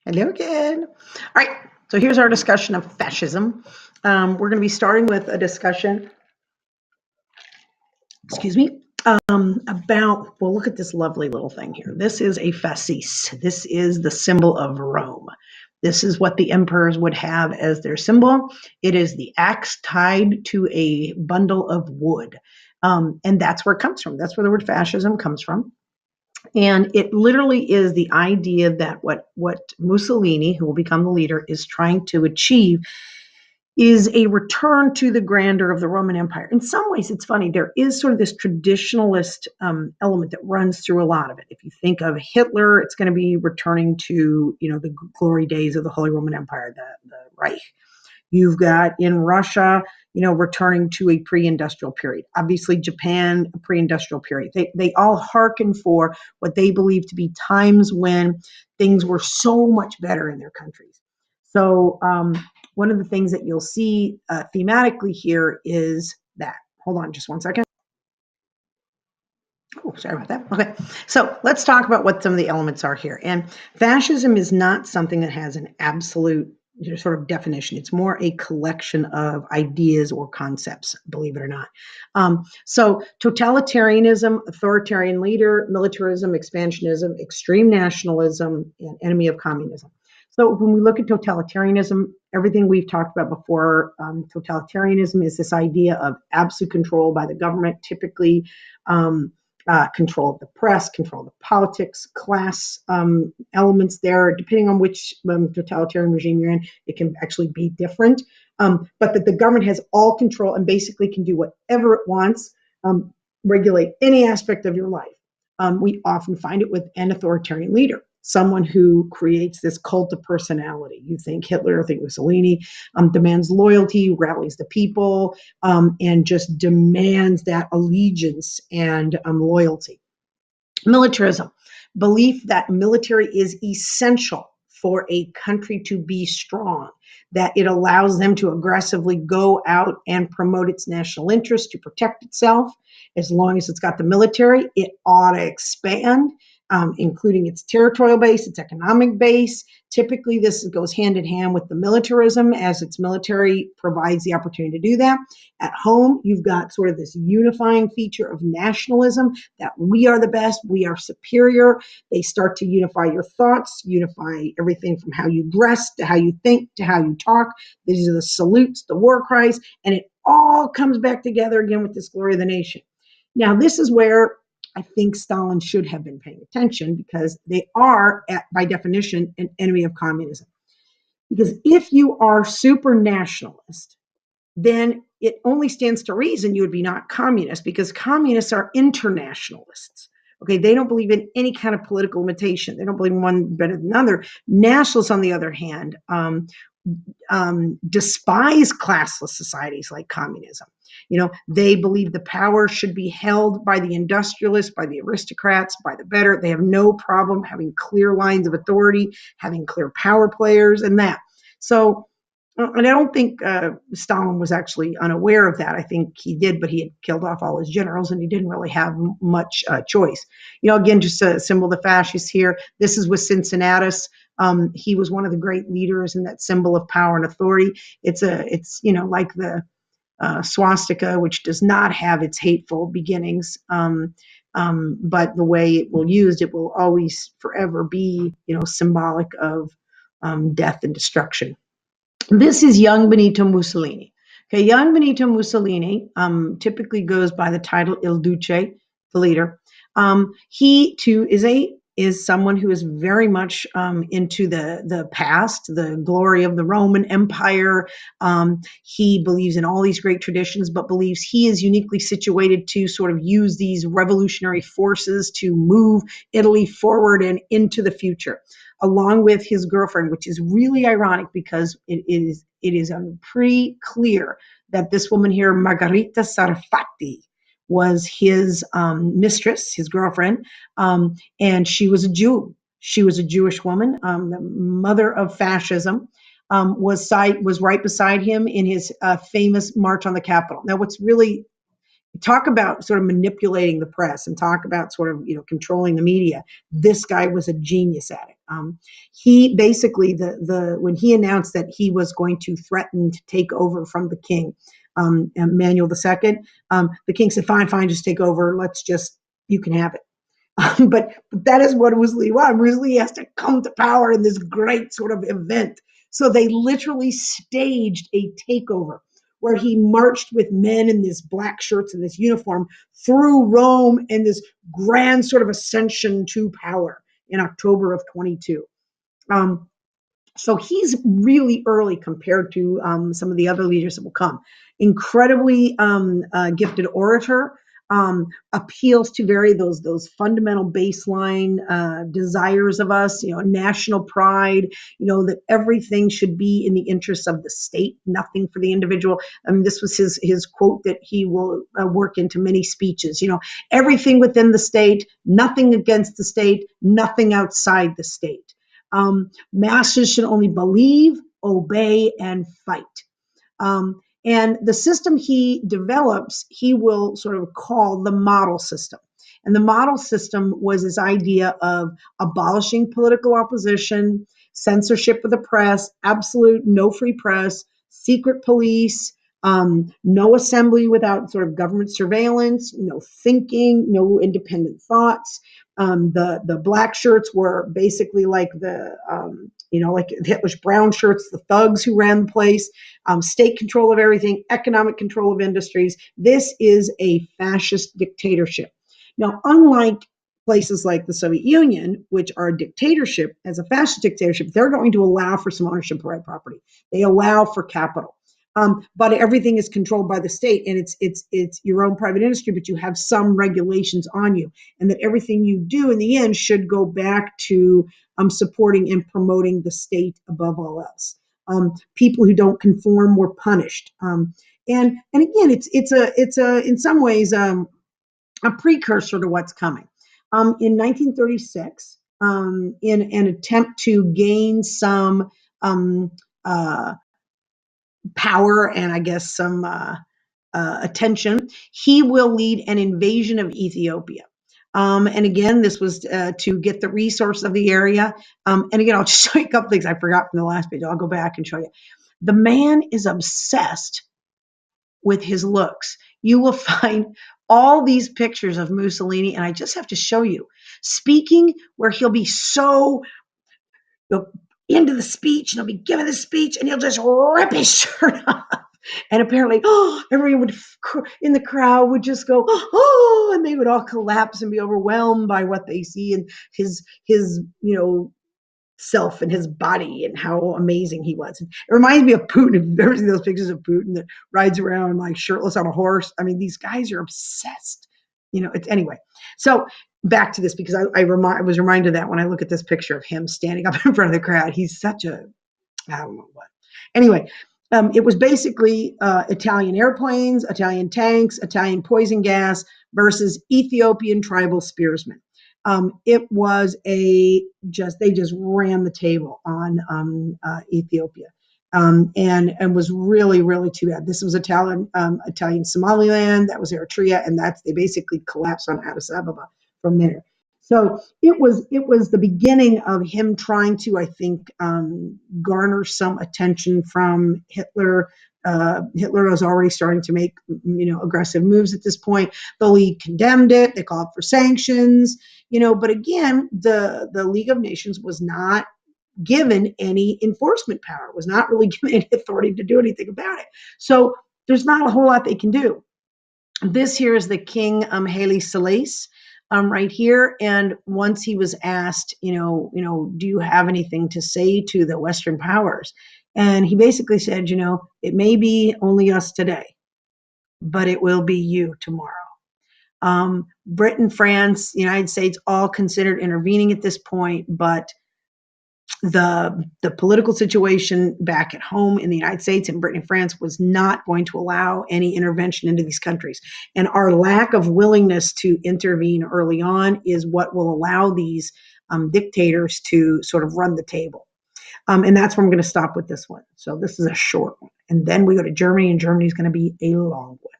Hello again. All right, so here's our discussion of fascism. We're going to be starting with a discussion, excuse me, about, well, look at this lovely little thing here. This is a fascis. This is the symbol of Rome. This is what the emperors would have as their symbol. It is the axe tied to a bundle of wood. And that's where it comes from. That's where the word fascism comes from. And it literally is the idea that what Mussolini, who will become the leader, is trying to achieve is a return to the grandeur of the Roman Empire. In some ways, it's funny. There is sort of this traditionalist element that runs through a lot of it. If you think of Hitler, it's going to be returning to, the glory days of the Holy Roman Empire, the Reich. You've got in Russia, returning to a pre-industrial period. Obviously, Japan, a pre-industrial period. They all hearken for what they believe to be times when things were so much better in their countries. So one of the things that you'll see thematically here is that. Hold on just one second. Oh, sorry about that. Okay, so let's talk about what some of the elements are here. And fascism is not something that has an absolute sort of definition. It's more a collection of ideas or concepts, believe it or not. So totalitarianism, authoritarian leader, militarism, expansionism, extreme nationalism, and enemy of communism. So when we look at totalitarianism, everything we've talked about before, totalitarianism is this idea of absolute control by the government, typically control of the press, control of the politics, class elements there. Depending on which totalitarian regime you're in, it can actually be different. But that the government has all control and basically can do whatever it wants, regulate any aspect of your life. We often find it with an authoritarian leader, someone who creates this cult of personality. You think Hitler, think Mussolini, demands loyalty, rallies the people, and just demands that allegiance and loyalty. Militarism, belief that military is essential for a country to be strong, that it allows them to aggressively go out and promote its national interest to protect itself. As long as it's got the military, it ought to expand, including its territorial base, its economic base. Typically, this goes hand in hand with the militarism, as its military provides the opportunity to do that. At home, you've got sort of this unifying feature of nationalism, that we are the best, we are superior. They start to unify your thoughts, unify everything from how you dress to how you think to how you talk. These are the salutes, the war cries, and it all comes back together again with this glory of the nation. Now, this is where I think Stalin should have been paying attention, because they are, by definition, an enemy of communism. Because if you are super nationalist, then it only stands to reason you would be not communist, because communists are internationalists. Okay, they don't believe in any kind of political limitation. They don't believe in one better than another. Nationalists, on the other hand, despise classless societies like communism. They believe the power should be held by the industrialists, by the aristocrats, by the better. They have no problem having clear lines of authority, having clear power players, and that. So, and I don't think Stalin was actually unaware of that. I think he did, but he had killed off all his generals, and he didn't really have much choice. Again, just a symbol of the fascists here. This is with Cincinnatus. He was one of the great leaders in that symbol of power and authority. It's like the swastika, which does not have its hateful beginnings, but the way it will used, it will always forever be, symbolic of death and destruction. This is young Benito Mussolini. Okay, young Benito Mussolini typically goes by the title Il Duce, the leader. He too is someone who is very much into the past, the glory of the Roman Empire. He believes in all these great traditions, but believes he is uniquely situated to sort of use these revolutionary forces to move Italy forward and into the future, along with his girlfriend, which is really ironic, because it is pretty clear that this woman here, Margherita Sarfatti, was his mistress, his girlfriend, and she was a Jew. She was a Jewish woman, the mother of fascism. Was right beside him in his famous March on the Capitol. Now, what's really, talk about sort of manipulating the press and talk about sort of controlling the media. This guy was a genius at it. He basically, when he announced that he was going to threaten to take over from the king, Emmanuel II, the king said, fine, just take over. You can have it. But that is what Wolsey wanted. Wolsey has to come to power in this great sort of event. So they literally staged a takeover where he marched with men in these black shirts and this uniform through Rome in this grand sort of ascension to power in October of 22. So he's really early compared to some of the other leaders that will come. Incredibly gifted orator, appeals to those fundamental baseline desires of us, national pride, that everything should be in the interests of the state, nothing for the individual. I mean, this was his quote that he will work into many speeches, everything within the state, nothing against the state, nothing outside the state. Masses should only believe, obey, and fight. And the system he develops, he will sort of call the model system. And the model system was this idea of abolishing political opposition, censorship of the press, absolute no free press, secret police, no assembly without sort of government surveillance, no thinking, no independent thoughts. The black shirts were basically like like Hitler's brown shirts, the thugs who ran the place, state control of everything, economic control of industries. This is a fascist dictatorship. Now, unlike places like the Soviet Union, which are a dictatorship, as a fascist dictatorship, they're going to allow for some ownership of right property. They allow for capital. But everything is controlled by the state, and it's your own private industry, but you have some regulations on you, and that everything you do in the end should go back to supporting and promoting the state above all else. People who don't conform were punished. And again, it's in some ways a precursor to what's coming. In 1936, in an attempt to gain some power and I guess some attention, he will lead an invasion of Ethiopia. And again, this was to get the resource of the area. And again, I'll just show you a couple things I forgot from the last page. I'll go back and show you. The man is obsessed with his looks. You will find all these pictures of Mussolini, and I just have to show you, speaking where he'll be so into the speech, and he'll be giving the speech, and he'll just rip his shirt off. And apparently, everyone in the crowd would just go, and they would all collapse and be overwhelmed by what they see and his self and his body and how amazing he was. It reminds me of Putin. If you've ever seen those pictures of Putin that rides around like shirtless on a horse, I mean, these guys are obsessed. Anyway. So back to this, because I was reminded of that when I look at this picture of him standing up in front of the crowd. He's such I don't know what. Anyway, it was basically Italian airplanes, Italian tanks, Italian poison gas versus Ethiopian tribal spearsmen. It was they just ran the table on Ethiopia, and was really, really too bad. This was Italian Somaliland, that was Eritrea, and they basically collapsed on Addis Ababa from there. So it was the beginning of him trying to, I think, garner some attention from Hitler. Hitler was already starting to make, aggressive moves at this point. The League condemned it. They called for sanctions, but again, the League of Nations was not given any enforcement power, was not really given any authority to do anything about it. So there's not a whole lot they can do. This here is the King Haile Selassie. Right here. And once he was asked, do you have anything to say to the Western powers? And he basically said, it may be only us today, but it will be you tomorrow. Britain, France, the United States all considered intervening at this point, but the political situation back at home in the United States and Britain and France was not going to allow any intervention into these countries. And our lack of willingness to intervene early on is what will allow these dictators to sort of run the table. And that's where I'm going to stop with this one. So this is a short one. And then we go to Germany, and Germany is going to be a long one.